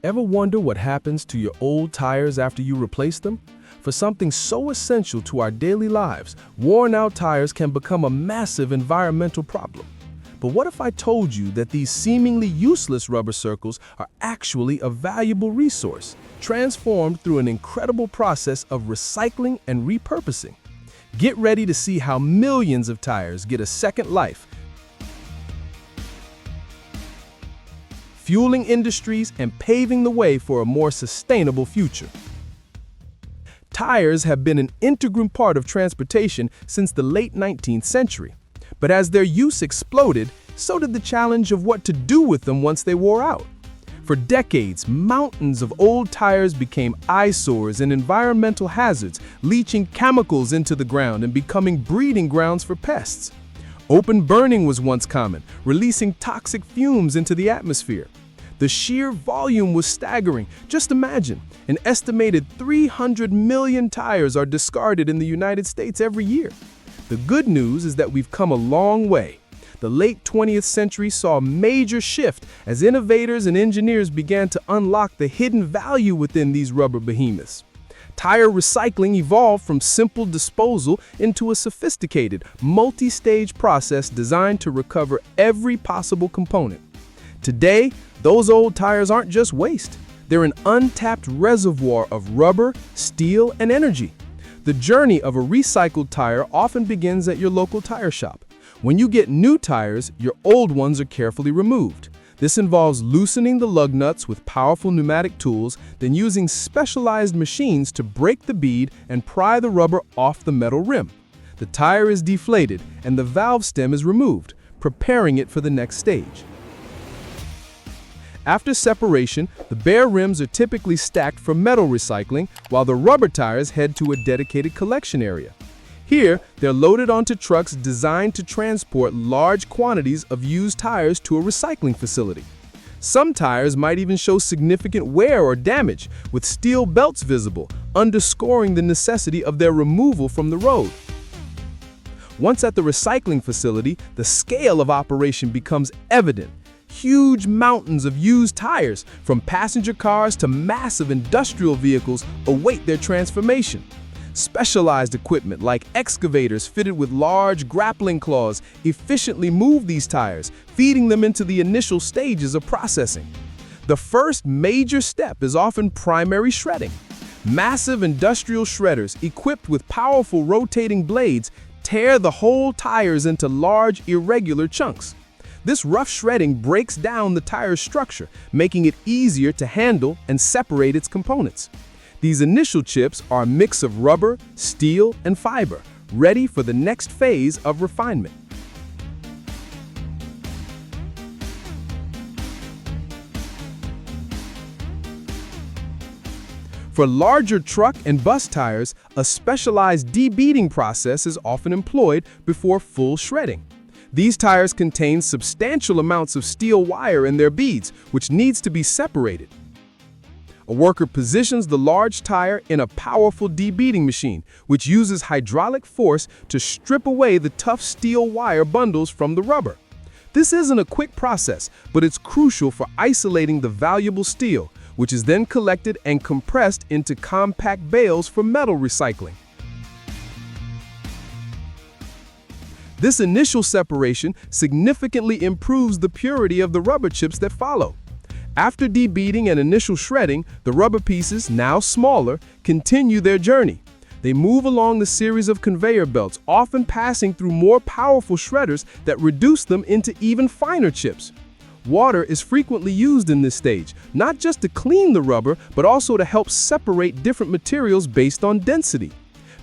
Ever wonder what happens to your old tires after you replace them? For something so essential to our daily lives, worn-out tires can become a massive environmental problem. But what if I told you that these seemingly useless rubber circles are actually a valuable resource, transformed through an incredible process of recycling and repurposing? Get ready to see how millions of tires get a second life, fueling industries and paving the way for a more sustainable future. Tires have been an integral part of transportation since the late 19th century. But as their use exploded, so did the challenge of what to do with them once they wore out. For decades, mountains of old tires became eyesores and environmental hazards, leaching chemicals into the ground and becoming breeding grounds for pests. Open burning was once common, releasing toxic fumes into the atmosphere. The sheer volume was staggering. Just imagine, an estimated 300 million tires are discarded in the United States every year. The good news is that we've come a long way. The late 20th century saw a major shift as innovators and engineers began to unlock the hidden value within these rubber behemoths. Tire recycling evolved from simple disposal into a sophisticated, multi-stage process designed to recover every possible component. Today, those old tires aren't just waste. They're an untapped reservoir of rubber, steel, and energy. The journey of a recycled tire often begins at your local tire shop. When you get new tires, your old ones are carefully removed. This involves loosening the lug nuts with powerful pneumatic tools, then using specialized machines to break the bead and pry the rubber off the metal rim. The tire is deflated and the valve stem is removed, preparing it for the next stage. After separation, the bare rims are typically stacked for metal recycling, while the rubber tires head to a dedicated collection area. Here, they're loaded onto trucks designed to transport large quantities of used tires to a recycling facility. Some tires might even show significant wear or damage, with steel belts visible, underscoring the necessity of their removal from the road. Once at the recycling facility, the scale of operation becomes evident. Huge mountains of used tires, from passenger cars to massive industrial vehicles, await their transformation. Specialized equipment like excavators fitted with large grappling claws efficiently move these tires, feeding them into the initial stages of processing. The first major step is often primary shredding. Massive industrial shredders, equipped with powerful rotating blades, tear the whole tires into large, irregular chunks. This rough shredding breaks down the tire's structure, making it easier to handle and separate its components. These initial chips are a mix of rubber, steel, and fiber, ready for the next phase of refinement. For larger truck and bus tires, a specialized debeading process is often employed before full shredding. These tires contain substantial amounts of steel wire in their beads, which needs to be separated. A worker positions the large tire in a powerful debeading machine, which uses hydraulic force to strip away the tough steel wire bundles from the rubber. This isn't a quick process, but it's crucial for isolating the valuable steel, which is then collected and compressed into compact bales for metal recycling. This initial separation significantly improves the purity of the rubber chips that follow. After debeading and initial shredding, the rubber pieces, now smaller, continue their journey. They move along the series of conveyor belts, often passing through more powerful shredders that reduce them into even finer chips. Water is frequently used in this stage, not just to clean the rubber, but also to help separate different materials based on density.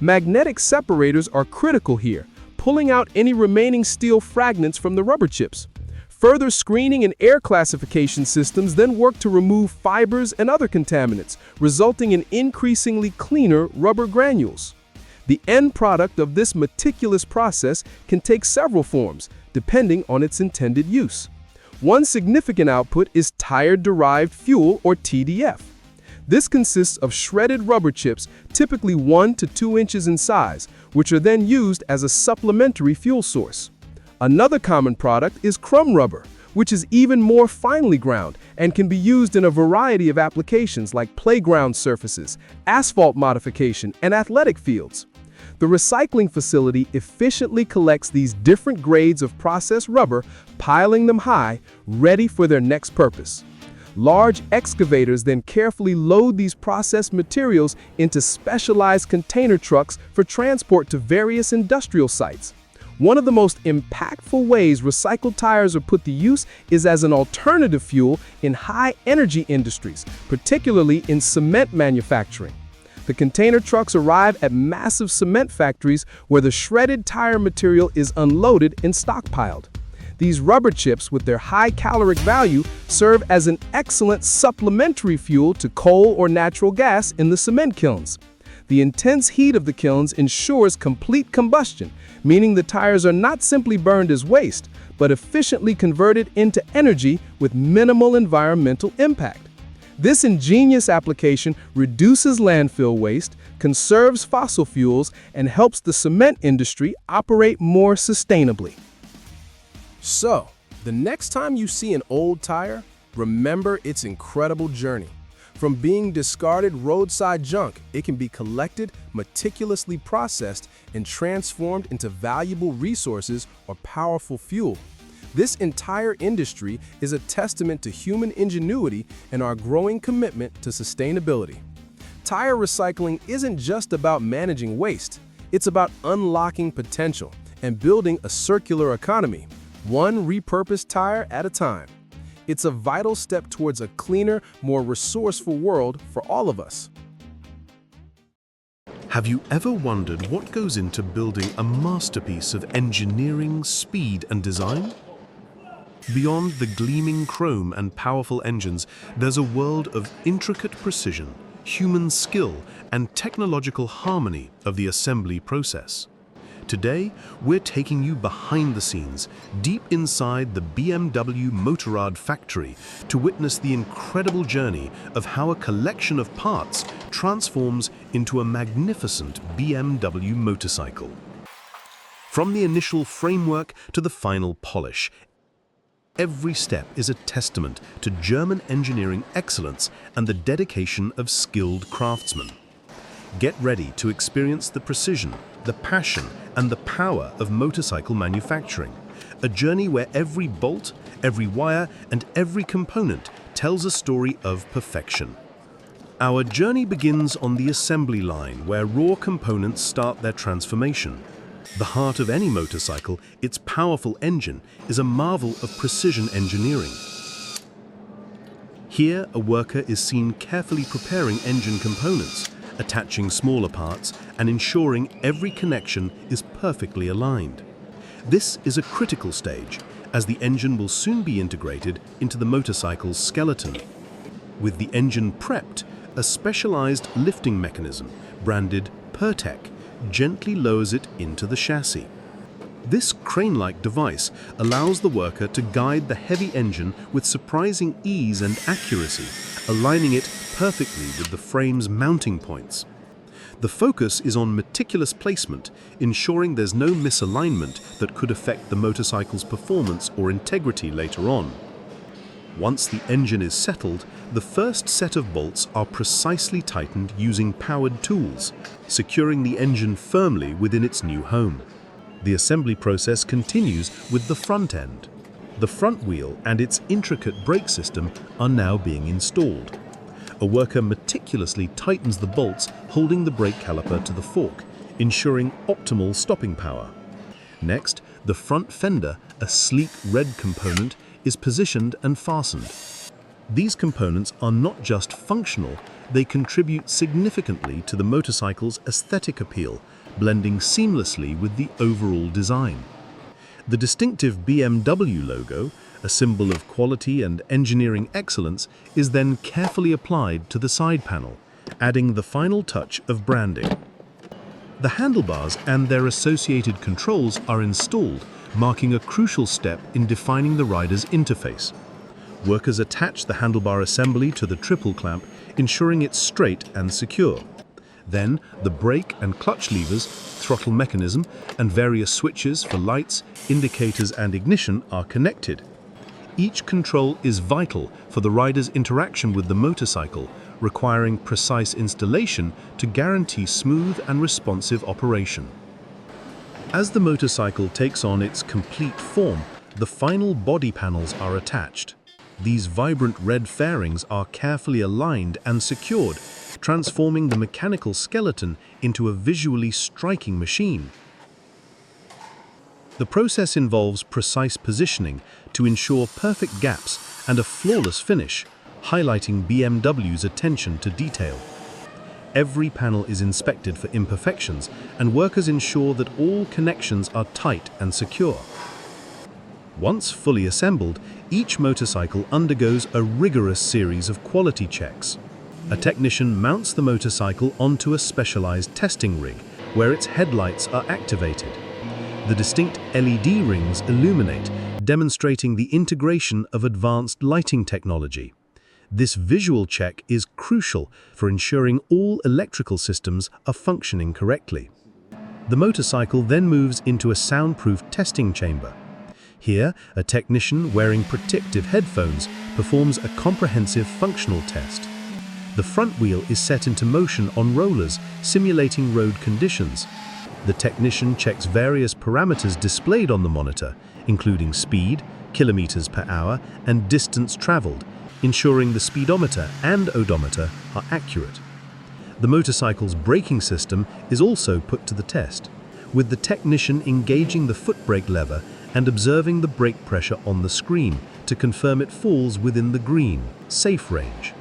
Magnetic separators are critical here, pulling out any remaining steel fragments from the rubber chips. Further screening and air classification systems then work to remove fibers and other contaminants, resulting in increasingly cleaner rubber granules. The end product of this meticulous process can take several forms, depending on its intended use. One significant output is tire-derived fuel, or TDF. This consists of shredded rubber chips, typically 1 to 2 inches in size, which are then used as a supplementary fuel source. Another common product is crumb rubber, which is even more finely ground and can be used in a variety of applications like playground surfaces, asphalt modification, and athletic fields. The recycling facility efficiently collects these different grades of processed rubber, piling them high, ready for their next purpose. Large excavators then carefully load these processed materials into specialized container trucks for transport to various industrial sites. One of the most impactful ways recycled tires are put to use is as an alternative fuel in high-energy industries, particularly in cement manufacturing. The container trucks arrive at massive cement factories where the shredded tire material is unloaded and stockpiled. These rubber chips, with their high caloric value, serve as an excellent supplementary fuel to coal or natural gas in the cement kilns. The intense heat of the kilns ensures complete combustion, meaning the tires are not simply burned as waste, but efficiently converted into energy with minimal environmental impact. This ingenious application reduces landfill waste, conserves fossil fuels, and helps the cement industry operate more sustainably. So, the next time you see an old tire, remember its incredible journey. From being discarded roadside junk, it can be collected, meticulously processed, and transformed into valuable resources or powerful fuel. This entire industry is a testament to human ingenuity and our growing commitment to sustainability. Tire recycling isn't just about managing waste, it's about unlocking potential and building a circular economy, one repurposed tire at a time. It's a vital step towards a cleaner, more resourceful world for all of us. Have you ever wondered what goes into building a masterpiece of engineering, speed, and design? Beyond the gleaming chrome and powerful engines, there's a world of intricate precision, human skill, and technological harmony of the assembly process. Today, we're taking you behind the scenes, deep inside the BMW Motorrad factory, to witness the incredible journey of how a collection of parts transforms into a magnificent BMW motorcycle. From the initial framework to the final polish, every step is a testament to German engineering excellence and the dedication of skilled craftsmen. Get ready to experience the precision, the passion, and the power of motorcycle manufacturing. A journey where every bolt, every wire, and every component tells a story of perfection. Our journey begins on the assembly line, where raw components start their transformation. The heart of any motorcycle, its powerful engine, is a marvel of precision engineering. Here, a worker is seen carefully preparing engine components, attaching smaller parts, and ensuring every connection is perfectly aligned. This is a critical stage, as the engine will soon be integrated into the motorcycle's skeleton. With the engine prepped, a specialized lifting mechanism, branded Pertec, gently lowers it into the chassis. This crane-like device allows the worker to guide the heavy engine with surprising ease and accuracy, aligning it perfectly with the frame's mounting points. The focus is on meticulous placement, ensuring there's no misalignment that could affect the motorcycle's performance or integrity later on. Once the engine is settled, the first set of bolts are precisely tightened using powered tools, securing the engine firmly within its new home. The assembly process continues with the front end. The front wheel and its intricate brake system are now being installed. A worker meticulously tightens the bolts holding the brake caliper to the fork, ensuring optimal stopping power. Next, the front fender, a sleek red component, is positioned and fastened. These components are not just functional, they contribute significantly to the motorcycle's aesthetic appeal, blending seamlessly with the overall design. The distinctive BMW logo, a symbol of quality and engineering excellence, is then carefully applied to the side panel, adding the final touch of branding. The handlebars and their associated controls are installed, marking a crucial step in defining the rider's interface. Workers attach the handlebar assembly to the triple clamp, ensuring it's straight and secure. Then, the brake and clutch levers, throttle mechanism, and various switches for lights, indicators, and ignition are connected. Each control is vital for the rider's interaction with the motorcycle, requiring precise installation to guarantee smooth and responsive operation. As the motorcycle takes on its complete form, the final body panels are attached. These vibrant red fairings are carefully aligned and secured, transforming the mechanical skeleton into a visually striking machine. The process involves precise positioning to ensure perfect gaps and a flawless finish, highlighting BMW's attention to detail. Every panel is inspected for imperfections, and workers ensure that all connections are tight and secure. Once fully assembled, each motorcycle undergoes a rigorous series of quality checks. A technician mounts the motorcycle onto a specialized testing rig, where its headlights are activated. The distinct LED rings illuminate, demonstrating the integration of advanced lighting technology. This visual check is crucial for ensuring all electrical systems are functioning correctly. The motorcycle then moves into a soundproof testing chamber. Here, a technician wearing protective headphones performs a comprehensive functional test. The front wheel is set into motion on rollers, simulating road conditions. The technician checks various parameters displayed on the monitor, including speed, kilometers per hour, and distance traveled, ensuring the speedometer and odometer are accurate. The motorcycle's braking system is also put to the test, with the technician engaging the foot brake lever and observing the brake pressure on the screen to confirm it falls within the green, safe range.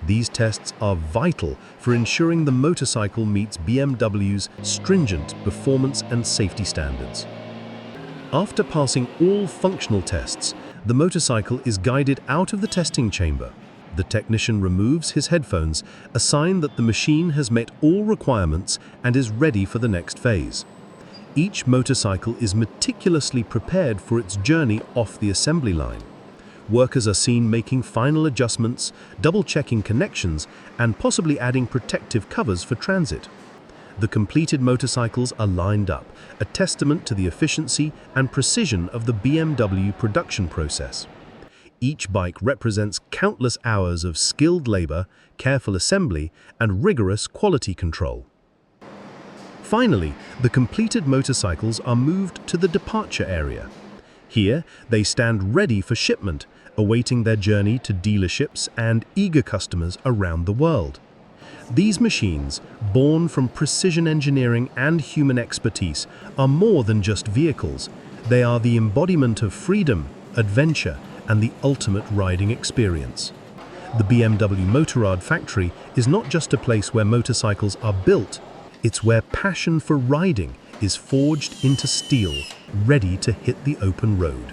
These tests are vital for ensuring the motorcycle meets BMW's stringent performance and safety standards. After passing all functional tests, the motorcycle is guided out of the testing chamber. The technician removes his headphones, a sign that the machine has met all requirements and is ready for the next phase. Each motorcycle is meticulously prepared for its journey off the assembly line. Workers are seen making final adjustments, double-checking connections, and possibly adding protective covers for transit. The completed motorcycles are lined up, a testament to the efficiency and precision of the BMW production process. Each bike represents countless hours of skilled labor, careful assembly, and rigorous quality control. Finally, the completed motorcycles are moved to the departure area. Here, they stand ready for shipment, awaiting their journey to dealerships and eager customers around the world. These machines, born from precision engineering and human expertise, are more than just vehicles. They are the embodiment of freedom, adventure, and the ultimate riding experience. The BMW Motorrad factory is not just a place where motorcycles are built, it's where passion for riding is forged into steel, ready to hit the open road.